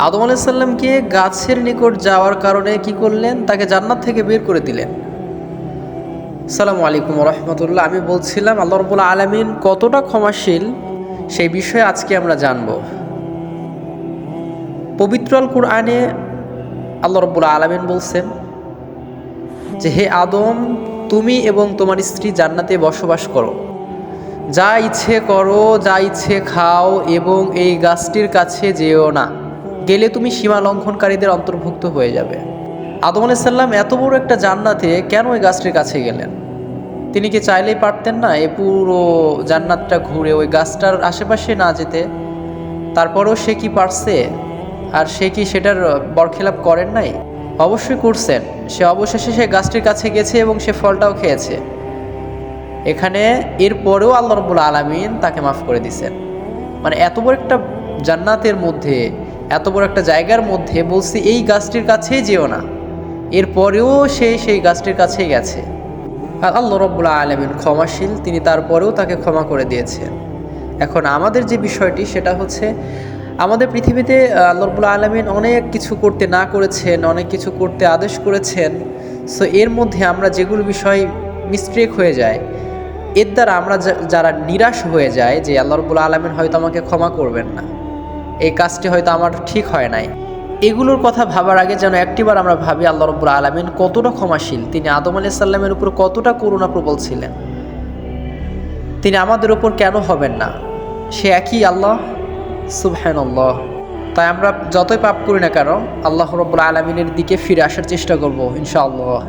আদম আলাইহিস সালামকে গাছের নিকট যাওয়ার কারণে কি করলেন? তাকে জান্নাত থেকে বের করে দিলেন। আসসালামু আলাইকুম ওয়া রাহমাতুল্লাহ। আমি বলছিলাম আল্লাহ রাব্বুল আলামিন কতটা ক্ষমাশীল সেই বিষয়ে আজকে আমরা জানব। পবিত্র আল কুরআনে আল্লাহ রাব্বুল আলামিন বলছেন যে, হে আদম, তুমি এবং তোমার স্ত্রী জান্নাতে বসবাস করো, যা ইচ্ছে করো, যা ইচ্ছে খাও, এবং এই গাছটির কাছে যেও না, গেলে তুমি সীমা লঙ্ঘনকারীদের অন্তর্ভুক্ত হয়ে যাবে। আদম আলাইহিস সালাম এত বড় একটা জান্নাতে কেন ওই গাছটির কাছে গেলেন? তিনি কি চাইলেই পারতেন না এই পুরো জান্নাতটা ঘুরে ওই গাছটার আশেপাশে না যেতে? তারপরেও সে কি পারছে? আর সে কি সেটার বরখেলাপ করেন নাই? অবশ্যই করছেন। সে অবশেষে সে গাছটির কাছে গেছে এবং সে ফলটাও খেয়েছে। এখানে এরপরেও আল্লাহ রাব্বুল আলামিন তাকে মাফ করে দিয়েছেন। মানে এত বড় একটা জান্নাতের মধ্যে, এত বড় একটা জায়গার মধ্যে বলছি এই গাছটির কাছেই যেও না, এরপরেও সে সেই গাছটির কাছেই গেছে। আর আল্লাহ রাব্বুল আলামিন ক্ষমাশীল, তিনি তারপরেও তাকে ক্ষমা করে দিয়েছেন। এখন আমাদের যে বিষয়টি সেটা হচ্ছে, আমাদের পৃথিবীতে আল্লাহ রাব্বুল আলামিন অনেক কিছু করতে না করেছেন, অনেক কিছু করতে আদেশ করেছেন। সো এর মধ্যে আমরা যেগুলো বিষয় মিস্টেক হয়ে যায়, এর দ্বারা আমরা যারা নিরাশ হয়ে যায় যে আল্লাহ রাব্বুল আলামিন হয়তো আমাকে ক্ষমা করবেন না, এই কাজটি হয়তো আমার ঠিক হয় নাই, এগুলোর কথা ভাবার আগে যেন একটিবার আমরা ভাবি আল্লাহ রাব্বুল আলামিন কতটা ক্ষমাশীল, তিনি আদম আলাইহিস সালামের উপর কতটা করুণাপ্রবল ছিলেন। তিনি আমাদের উপর কেন হবেন না? সে একই আল্লাহ। সুবহানাল্লাহ। তাই আমরা যতই পাপ করি না কেন আল্লাহ রাব্বুল আলামিনের দিকে ফিরে আসার চেষ্টা করব ইনশাআল্লাহ।